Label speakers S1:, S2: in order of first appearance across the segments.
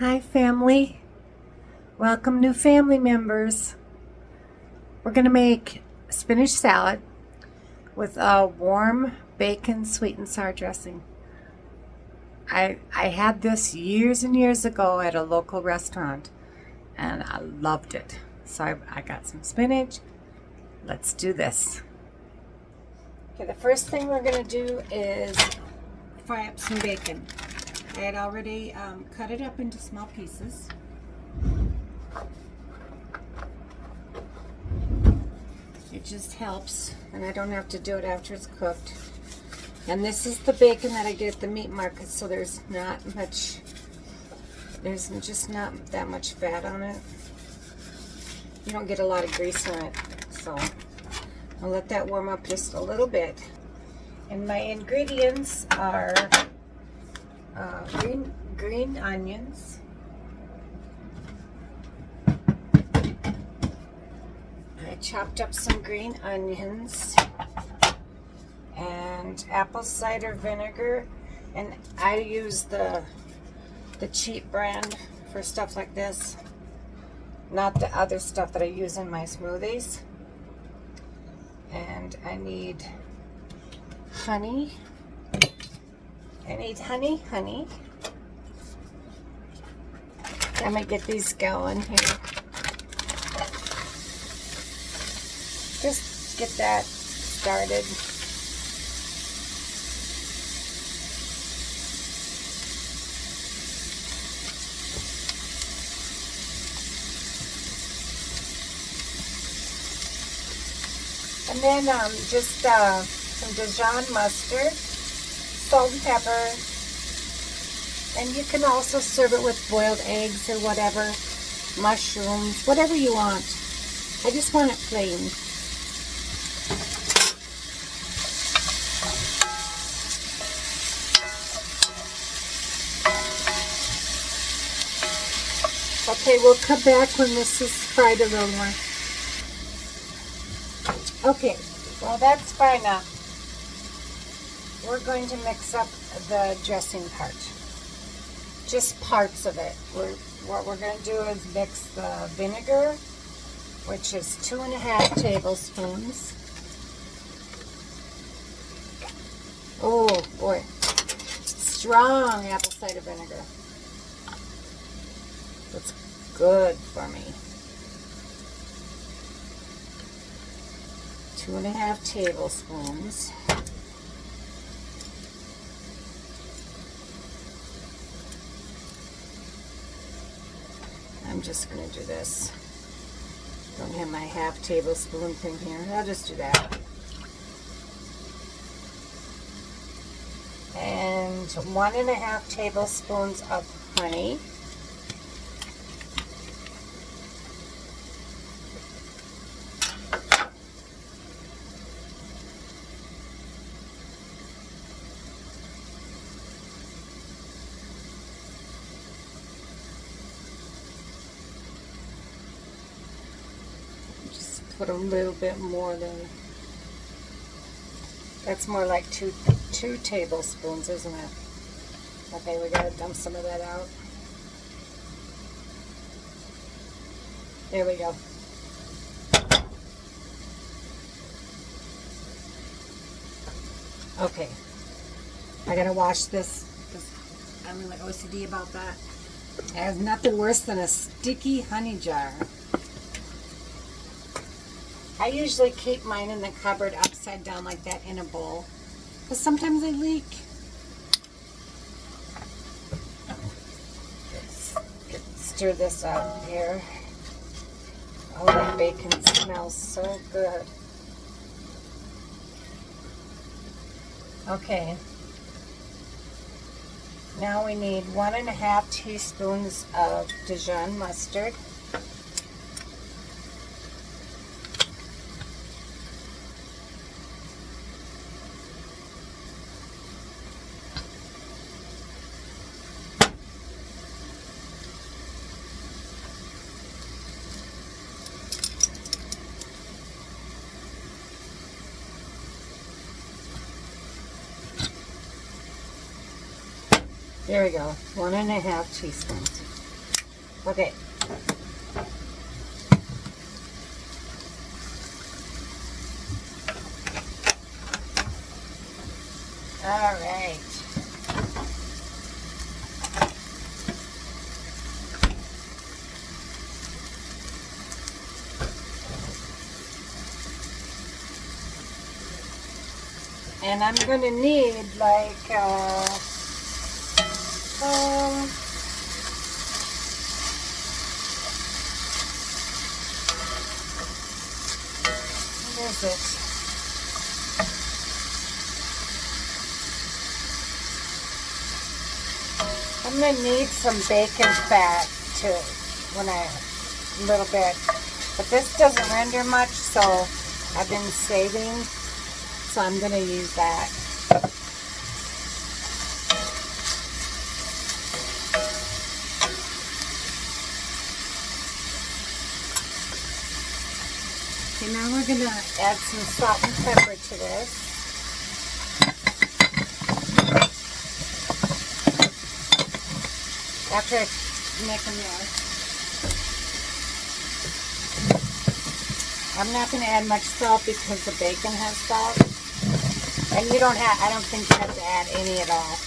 S1: Hi family, welcome new family members. We're going to make spinach salad with a warm bacon sweet and sour dressing. I had this years and years ago at a local restaurant and I loved it. So I got some spinach. Let's do this. Okay, the first thing we're going to do is fry up some bacon. I had already cut it up into small pieces. It just helps, and I don't have to do it after it's cooked. And this is the bacon that I get at the meat market, so there's just not that much fat on it. You don't get a lot of grease on it, so I'll let that warm up just a little bit. And my ingredients are green onions, I chopped up some green onions, and apple cider vinegar, and I use the cheap brand for stuff like this, not the other stuff that I use in my smoothies. And I need honey. Honey. Let me get these going here. Just get that started. And then just some Dijon mustard, salt and pepper, and you can also serve it with boiled eggs or whatever, mushrooms, whatever you want. I just want it plain. Okay, we'll come back when this is fried a little more. Okay, well that's fine now. We're going to mix up the dressing part. Just parts of it. What we're going to do is mix the vinegar, which is 2.5 tablespoons. Oh boy, strong apple cider vinegar. That's good for me. 2.5 tablespoons. I'm just going to do this. Don't have my half tablespoon thing here. I'll just do that. And 1.5 tablespoons of honey. Put a little bit more than, that's more like two tablespoons, isn't it? Okay, we gotta dump some of that out. There we go. Okay, I gotta wash this because I'm like OCD about that. There's nothing worse than a sticky honey jar. I usually keep mine in the cupboard upside down like that in a bowl, because sometimes they leak. Stir this up here. Oh, that bacon smells so good. Okay. Now we need 1.5 teaspoons of Dijon mustard. There we go, 1.5 teaspoons. Okay. All right. And I'm going to need like, what is it? I'm going to need some bacon fat too, a little bit. But this doesn't render much, so I've been saving, so I'm going to use that. Okay, now we're going to add some salt and pepper to this. After I make a mess. I'm not going to add much salt because the bacon has salt. And you don't have, I don't think you have to add any at all.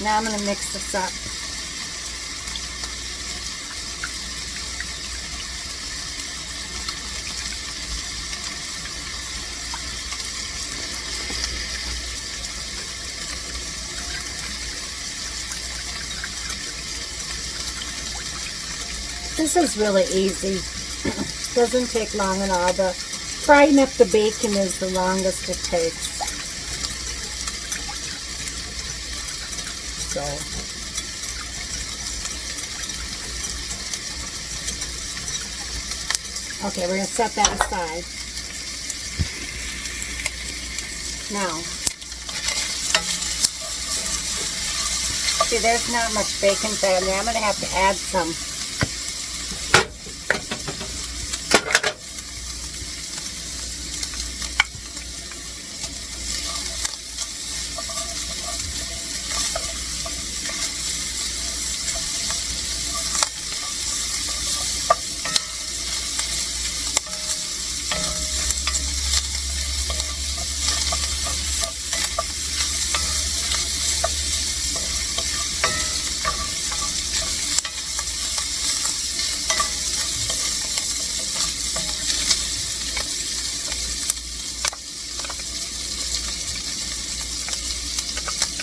S1: Now I'm going to mix this up. This is really easy. Doesn't take long at all. The frying up the bacon is the longest it takes. So okay, we're gonna set that aside. Now, see, there's not much bacon fat in there. I'm gonna have to add some.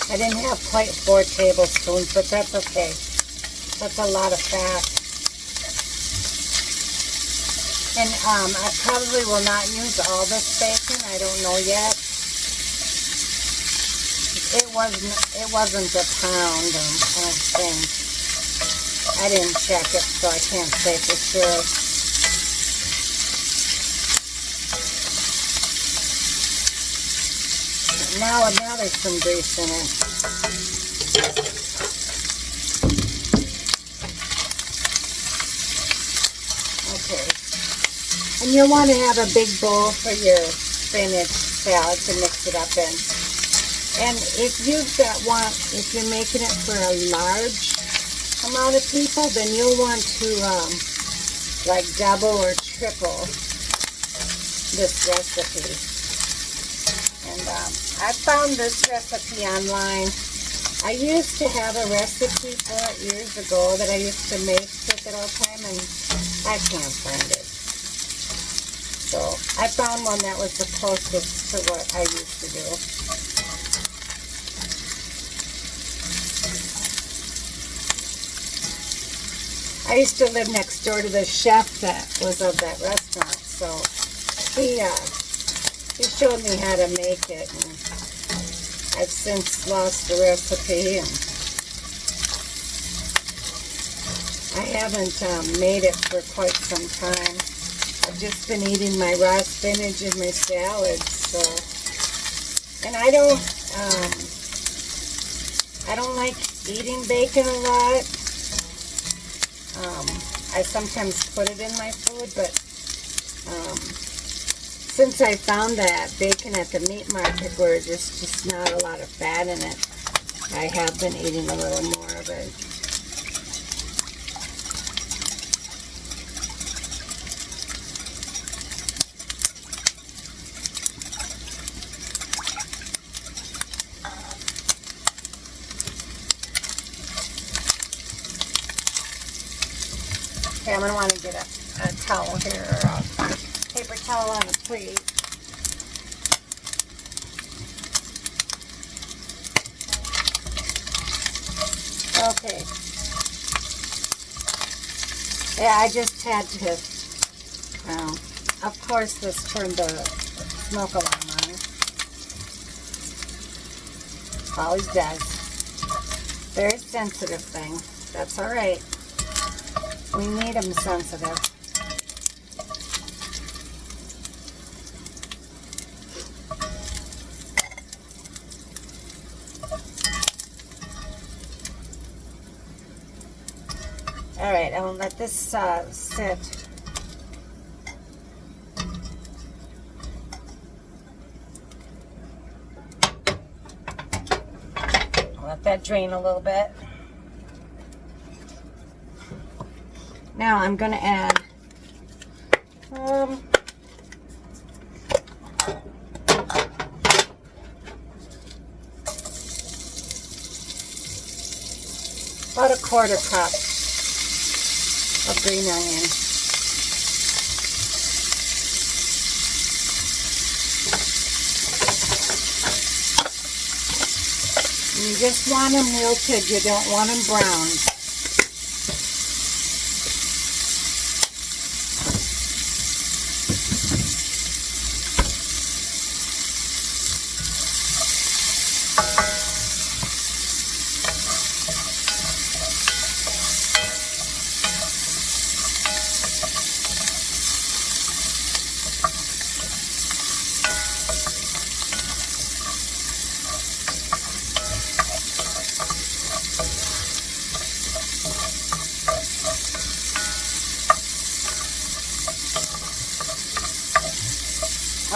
S1: I didn't have quite 4 tablespoons, but that's okay. That's a lot of fat. And I probably will not use all this bacon. I don't know yet. It wasn't a pound, I don't think. I didn't check it, so I can't say for sure. Now there's some grease in it. Okay. And you'll want to have a big bowl for your spinach salad to mix it up in. And if you're making it for a large amount of people, then you'll want to like double or triple this recipe. And I found this recipe online. I used to have a recipe for it years ago that I used to make with it all the time, and I can't find it. So I found one that was the closest to what I used to do. I used to live next door to the chef that was of that restaurant, so he showed me how to make it, and I've since lost the recipe, and I haven't made it for quite some time. I've just been eating my raw spinach and my salads, so, and I don't like eating bacon a lot. I sometimes put it in my food, but since I found that bacon at the meat market where there's just not a lot of fat in it, I have been eating a little more of it. Okay, I'm going to want to get a towel here, or a paper towel on the plate. Okay. Yeah, I just had to, of course this turned the smoke alarm on. Always does. Very sensitive thing. That's alright. We need them sensitive. Alright, I'm going to let this sit. I'll let that drain a little bit. Now I'm going to add about a quarter cup of green onion. You just want them wilted, you don't want them browned.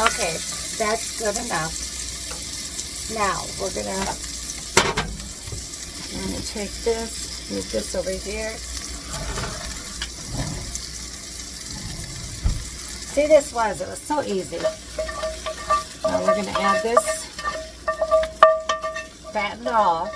S1: Okay, that's good enough. Now I'm gonna take this, move this over here. See, it was so easy. Now we're gonna add this, fatten it all.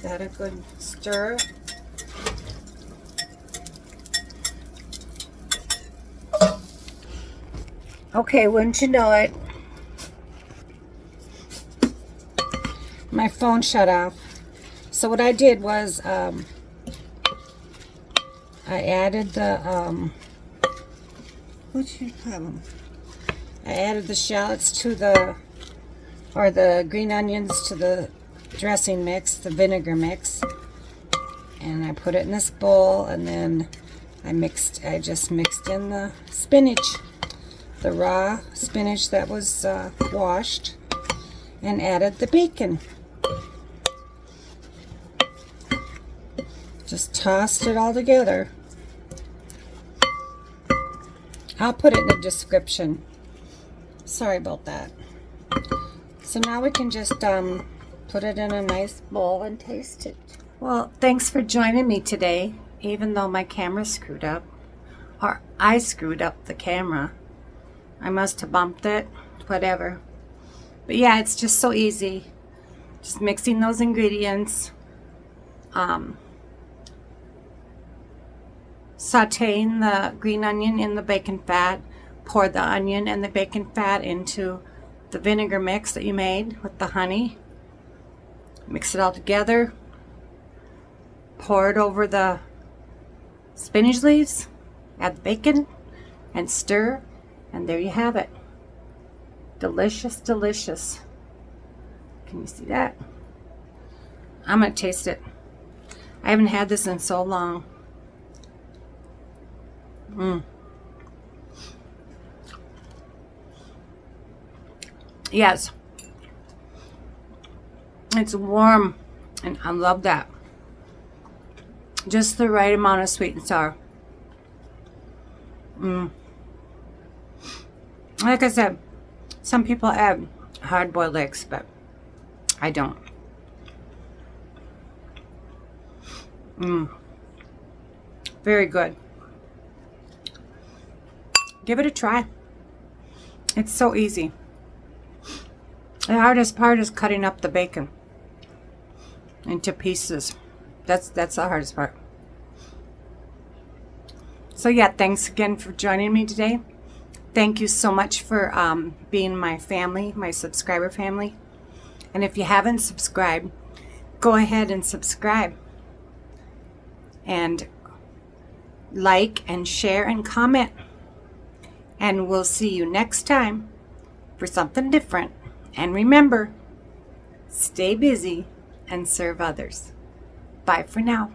S1: That a good stir. Okay, wouldn't you know it, my phone shut off. So what I did was I added the what you call them? I added the shallots to the green onions to the dressing mix, the vinegar mix, and I put it in this bowl, and then I just mixed in the spinach, the raw spinach that was washed, and added the bacon. Just tossed it all together. I'll put it in the description. Sorry about that. So now we can just put it in a nice bowl and taste it. Well, thanks for joining me today, even though my camera screwed up. Or I screwed up the camera. I must have bumped it, whatever. But yeah, it's just so easy. Just mixing those ingredients. Sauteing the green onion in the bacon fat. Pour the onion and the bacon fat into the vinegar mix that you made with the honey. Mix it all together, pour it over the spinach leaves, add the bacon, and stir, and there you have it. Delicious, delicious. Can you see that? I'm going to taste it. I haven't had this in so long. Yes. It's warm, and I love that. Just the right amount of sweet and sour. Like I said, some people add hard-boiled eggs, but I don't. Very good. Give it a try. It's so easy. The hardest part is cutting up the bacon into pieces. That's the hardest part. So yeah, thanks again for joining me today. Thank you so much for being my family, my subscriber family. And if you haven't subscribed, go ahead and subscribe. And like and share and comment. And we'll see you next time for something different. And remember, stay busy and serve others. Bye for now.